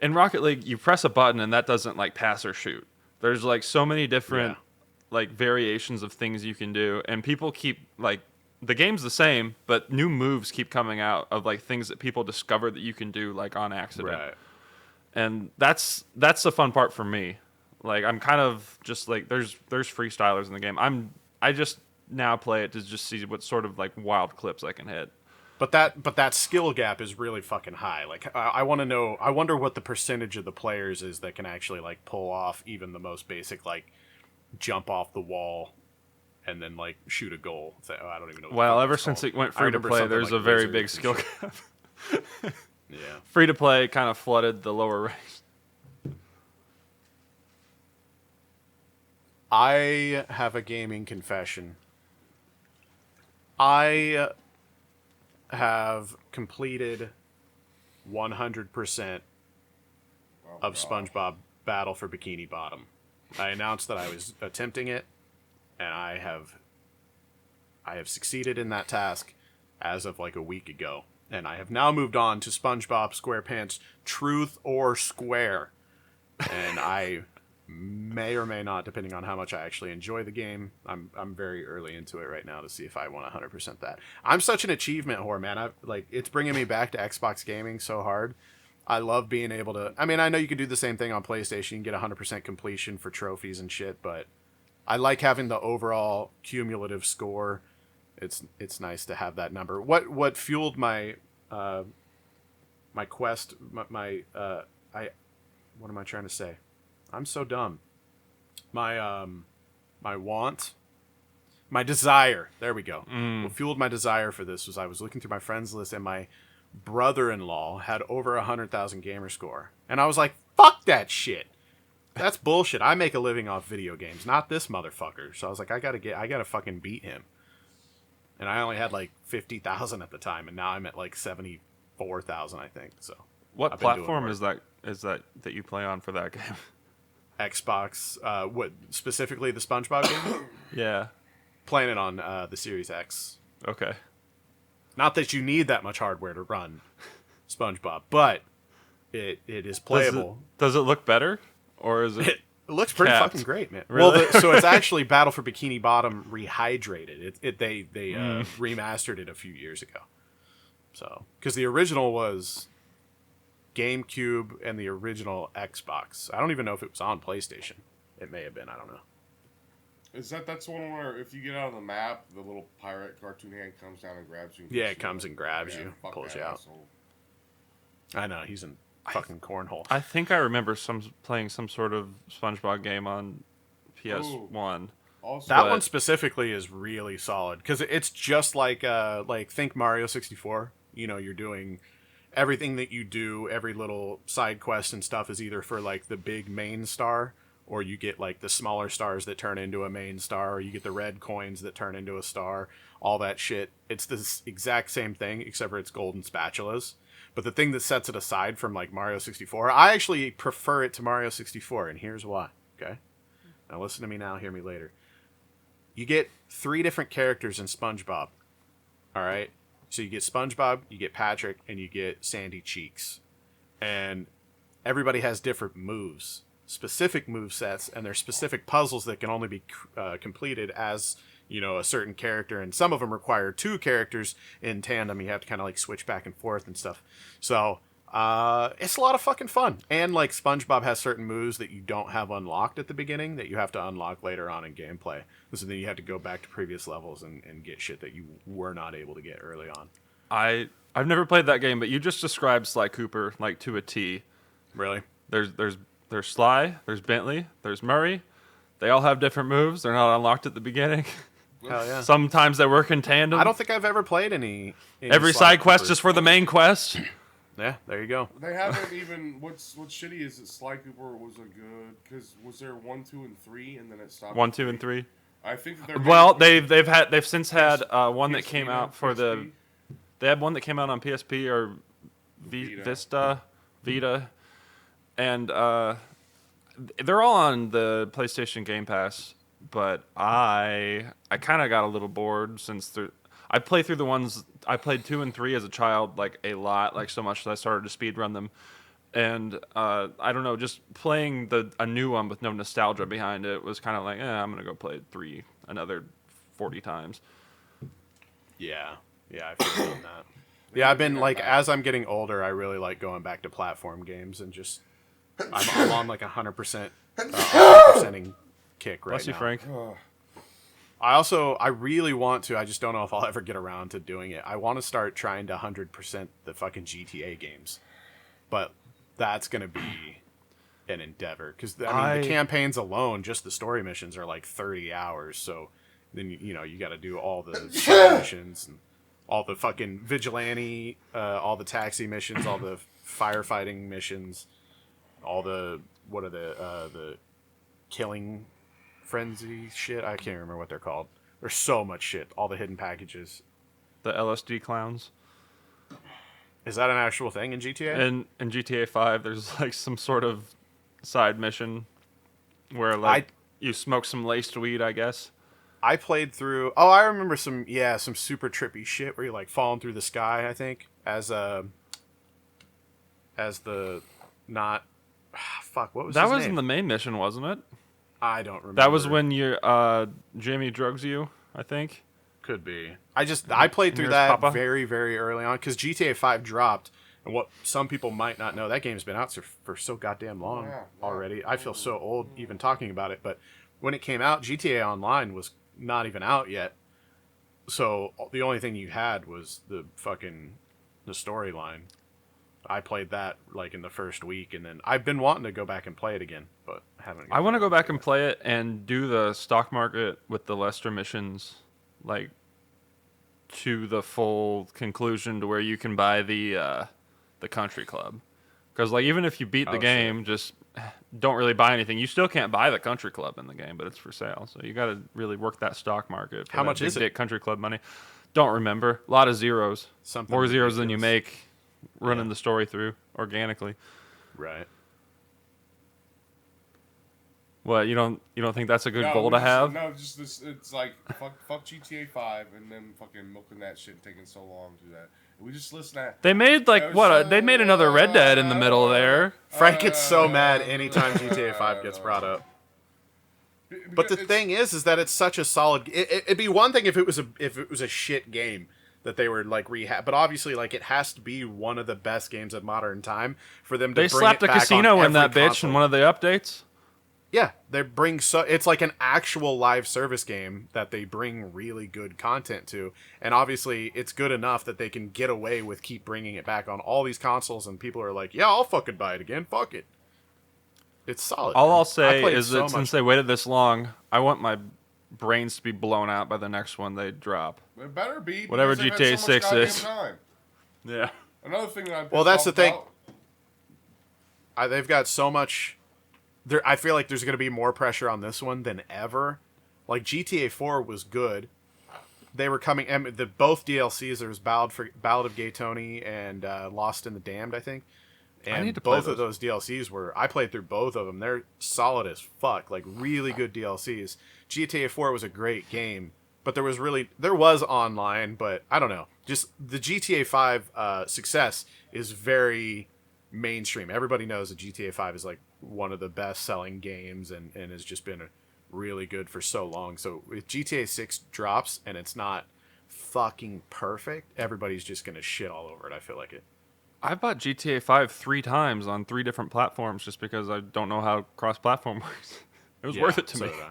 in Rocket League, you press a button and that doesn't like pass or shoot. There's like so many different like variations of things you can do, and people keep like the game's the same, but new moves keep coming out of like things that people discover that you can do like on accident. Right. And that's the fun part for me. Like I'm kind of just like there's freestylers in the game. I just now play it to just see what sort of like wild clips I can hit. But that skill gap is really fucking high. Like I want to know. I wonder what the percentage of the players is that can actually like pull off even the most basic like jump off the wall and then like shoot a goal. I don't even know. Well, ever since it went free to play, there's a very big skill gap. Yeah. Free to play kind of flooded the lower ranks. I have a gaming confession. I have completed 100% of SpongeBob Battle for Bikini Bottom. I announced that I was attempting it, and I have succeeded in that task as of like a week ago. And I have now moved on to SpongeBob SquarePants Truth or Square. And I may or may not, depending on how much I actually enjoy the game. I'm very early into it right now to see if I want 100% that. I'm such an achievement whore, man. It's bringing me back to Xbox gaming so hard. I love being able to... I mean, I know you can do the same thing on PlayStation. You can get 100% completion for trophies and shit, but I like having the overall cumulative score. It's nice to have that number. What fueled my my quest, what am I trying to say? I'm so dumb. My want, my desire. There we go. What fueled my desire for this was I was looking through my friends list, and my brother-in-law had over 100,000 gamer score, and I was like, "Fuck that shit. That's bullshit. I make a living off video games, not this motherfucker." So I was like, I gotta fucking beat him. And I only had like 50,000 at the time, and now I'm at like 74,000, I think. So what platform is that you play on for that game? Xbox. What specifically the SpongeBob game? Yeah, playing it on the Series X. Okay. Not that you need that much hardware to run SpongeBob, but it is playable. Does it look better, or is it? It looks pretty fucking great, man. Really? Well, so it's actually Battle for Bikini Bottom rehydrated. They remastered it a few years ago. So because the original was GameCube and the original Xbox. I don't even know if it was on PlayStation. It may have been. I don't know. That's one where if you get out of the map, the little pirate cartoon hand comes down and grabs you? Yeah, it comes and grabs you, pulls you out. Asshole. I know, he's in fucking cornhole. I think I remember playing some sort of SpongeBob game on PS1. That one specifically is really solid because it's just like think Mario 64. You know, you're doing everything that you do, every little side quest and stuff is either for like the big main star, or you get like the smaller stars that turn into a main star, or you get the red coins that turn into a star, all that shit. It's the exact same thing, except for it's golden spatulas. But the thing that sets it aside from like Mario 64, I actually prefer it to Mario 64, and here's why, okay? Now listen to me now, hear me later. You get 3 different characters in SpongeBob, all right? So you get SpongeBob, you get Patrick, and you get Sandy Cheeks. And everybody has different moves, specific move sets, and there's specific puzzles that can only be completed as a certain character, and some of them require two characters in tandem. You have to kind of like switch back and forth and stuff. So it's a lot of fucking fun. And like SpongeBob has certain moves that you don't have unlocked at the beginning that you have to unlock later on in gameplay. So then you have to go back to previous levels and get shit that you were not able to get early on. I've never played that game, but you just described Sly Cooper like to a T. Really? There's Sly, there's Bentley, there's Murray. They all have different moves. They're not unlocked at the beginning. Hell yeah. Sometimes they work in tandem. I don't think I've ever played any Every Sly side quest Coopers. is for the main quest. Yeah, there you go. They haven't even. What's shitty is that Sly Cooper was a good, because was there 1, 2, and 3, and then it stopped. 1, 2, and 3. I think that Well, they've since had one that came out for the. PSP. They had one that came out on PSP or Vita. Vita, and they're all on the PlayStation Game Pass. But I kind of got a little bored since I played through the ones I played 2 and 3 as a child like a lot, like so much that I started to speed run them. And I don't know, just playing a new one with no nostalgia behind it was kind of like, I'm gonna go play 3 another 40 times. Yeah, I feel on that. Yeah, I've been like, as I'm getting older, I really like going back to platform games and just I'm on like 100% 100%ing kick right Bless you, now. Frank. I really want to. I just don't know if I'll ever get around to doing it. I want to start trying to 100% the fucking GTA games, but that's gonna be an endeavor because the campaigns alone, just the story missions, are like 30 hours. So then you got to do all the side missions and all the fucking vigilante, all the taxi missions, all the firefighting missions, all the the killing frenzy shit. I can't remember what they're called. There's so much shit. All the hidden packages. The LSD clowns. Is that an actual thing in GTA? And in GTA 5, there's like some sort of side mission where like you smoke some laced weed, I guess. I played through. Oh, I remember some super trippy shit where you're like falling through the sky. I think as the not. Fuck, what was that? His Was name? in the main mission, wasn't it? I don't remember. That was when Jamie drugs you, I think. Could be. I played through Here's that Papa. very, very early on because GTA 5 dropped, and what some people might not know, that game's been out for so goddamn long already. I feel so old even talking about it, but when it came out, GTA Online was not even out yet. So the only thing you had was the storyline. I played that like in the first week, and then I've been wanting to go back and play it again, but haven't. I want to go back and play it and do the stock market with the Lester missions, like to the full conclusion to where you can buy the country club. Because like even if you beat the game, just don't really buy anything. You still can't buy the country club in the game, but it's for sale. So you got to really work that stock market. For How that much is it? big country club money? Don't remember. A lot of zeros. Something More zeros than you ridiculous. make running the story through organically. Right. What you don't think that's a good No, goal to just- have? No, just this. It's like fuck GTA 5 and then fucking milking that shit and taking so long to do that. We just listen to that. They made they made another Red Dead in the middle there. Frank gets so mad anytime GTA 5 gets brought up. But the thing is that it's such a solid. It'd be one thing if it was a shit game that they were like rehab, but obviously like it has to be one of the best games of modern time for them to. They bring slapped it a back casino on in that every bitch console. in one of the updates. Yeah, they bring it's like an actual live service game that they bring really good content to, and obviously it's good enough that they can get away with keep bringing it back on all these consoles, and people are like, yeah, I'll fucking buy it again. Fuck it. It's solid. All man. I'll I say played is so that much. since they waited this long, I want my brains to be blown out by the next one they drop. It better be. Whatever because they've had GTA so much 6 is. goddamn time. Yeah. Another thing that I'm Well, that's pissed the thing. off about- They've got so much. I feel like there's going to be more pressure on this one than ever. Like GTA 4 was good. They were coming. And both DLCs. There was Ballad of Gay Tony and Lost in the Damned, I think. And I need to play both of those DLCs were. I played through both of them. They're solid as fuck. Like really good DLCs. GTA 4 was a great game, but there was online, but I don't know. Just the GTA 5 success is very mainstream. Everybody knows that GTA 5 is like one of the best selling games and has just been really good for so long. So if GTA 6 drops and it's not fucking perfect, everybody's just gonna shit all over it. I feel like it. I bought GTA 5 3 times on 3 different platforms just because I don't know how cross-platform works. It was worth it to so me. did I.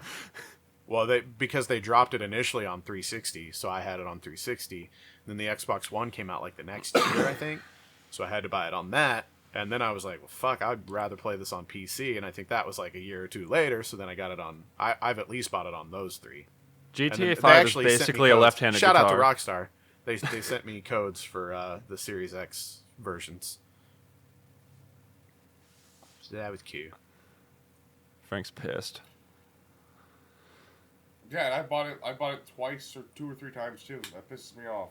Well, because they dropped it initially on 360, so I had it on 360. Then the Xbox One came out like the next year, I think. So I had to buy it on that. And then I was like, well, fuck, I'd rather play this on PC. And I think that was like a year or two later. So then I got it on. I've at least bought it on those 3. GTA 5 is basically a left-handed Shout guitar. out to Rockstar. They sent me codes for the Series X versions. So that was cute. Frank's pissed. Yeah, and I bought it twice or 2 or 3 times too. That pisses me off.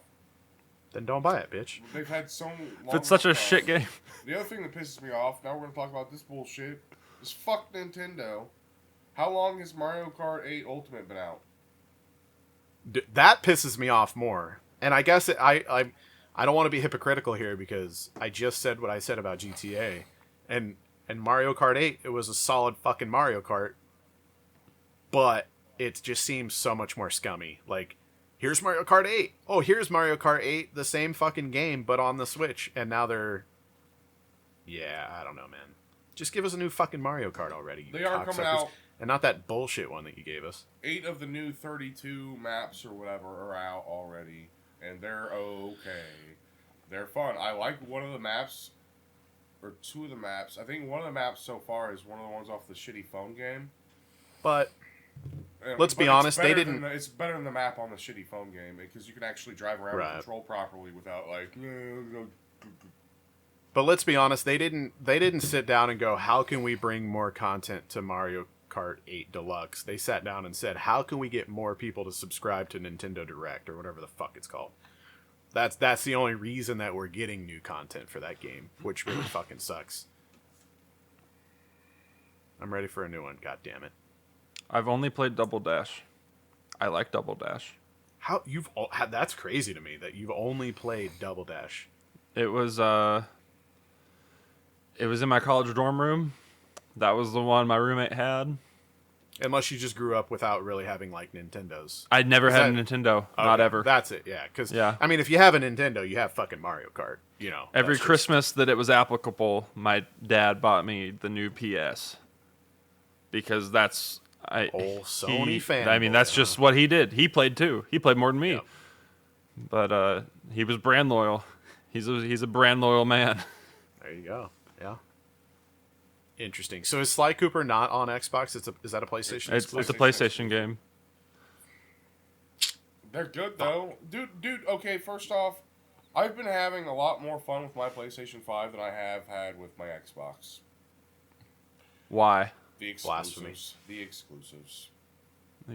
Then don't buy it, bitch. They've had so long. If it's such a shit game. The other thing that pisses me off, now we're going to talk about this bullshit, is fuck Nintendo. How long has Mario Kart 8 Ultimate been out? That pisses me off more. And I guess I don't want to be hypocritical here because I just said what I said about GTA. And Mario Kart 8, it was a solid fucking Mario Kart. But it just seems so much more scummy. Like, here's Mario Kart 8. Oh, here's Mario Kart 8, the same fucking game, but on the Switch. And now they're... Yeah, I don't know, man. Just give us a new fucking Mario Kart already. They are coming out... And not that bullshit one that you gave us. 8 of the new 32 maps or whatever are out already. And they're okay. They're fun. I like one of the maps... Or 2 of the maps. I think one of the maps so far is one of the ones off the shitty phone game. But... Let's be honest, they didn't... It's better than the map on the shitty phone game, because you can actually drive around and control properly without, like... But let's be honest, they didn't sit down and go, how can we bring more content to Mario Kart 8 Deluxe? They sat down and said, how can we get more people to subscribe to Nintendo Direct, or whatever the fuck it's called? That's the only reason that we're getting new content for that game, which really fucking sucks. I'm ready for a new one, god damn it. I've only played Double Dash. I like Double Dash. How that's crazy to me that you've only played Double Dash. It was in my college dorm room. That was the one my roommate had. Unless you just grew up without really having like Nintendos. I never had a Nintendo, not ever. That's it, yeah. Because yeah. I mean, if you have a Nintendo, you have fucking Mario Kart. You know, every Christmas that it was applicable, my dad bought me the new PS because that's whole Sony fan. I mean, that's just what he did. He played too. He played more than me, but he was brand loyal. He's a brand loyal man. There you go. Yeah. Interesting. So is Sly Cooper not on Xbox? Is that a PlayStation? It's a PlayStation game. They're good though, dude. Okay, first off, I've been having a lot more fun with my PlayStation 5 than I have had with my Xbox. Why? The exclusives. The exclusives.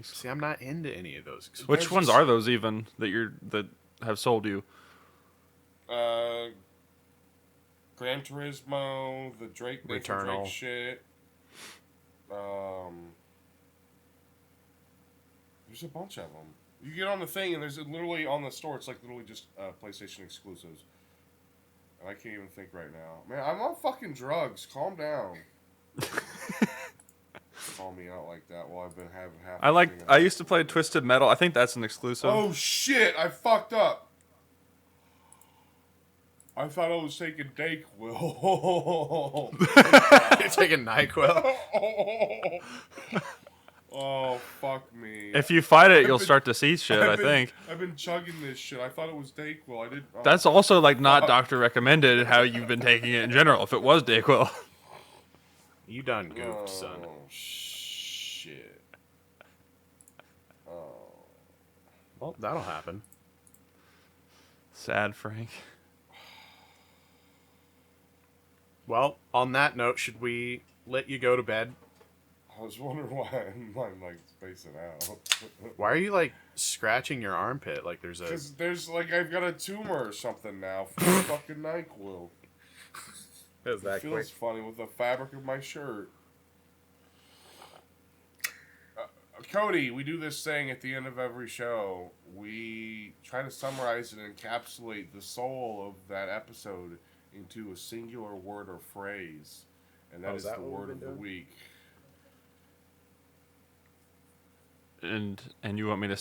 See, I'm not into any of those. Which ones are those even that have sold you? Gran Turismo, the Drake Returnal shit. There's a bunch of them. You get on the thing and there's literally on the store. It's like literally just PlayStation exclusives. And I can't even think right now. Man, I'm on fucking drugs. Calm down. Call me out like that while I've been having half. I used to play Twisted Metal. I think that's an exclusive. Oh shit! I fucked up. I thought I was taking Dayquil. You're taking NyQuil? Oh, fuck me. If you fight it, you'll start to see shit, I think. I've been chugging this shit. I thought it was Dayquil. I didn't. Oh. That's also like not doctor recommended how you've been taking it in general. If it was Dayquil. You done goofed, son. Oh, shit. Oh. Well, that'll happen. Sad, Frank. Well, on that note, should we let you go to bed? I was wondering why I'm like spacing out. Why are you like scratching your armpit like there's a... Because there's like I've got a tumor or something now from fucking NyQuil. It feels funny with the fabric of my shirt. Cody, we do this thing at the end of every show. We try to summarize and encapsulate the soul of that episode into a singular word or phrase. And that is the word of the week. and you want me to say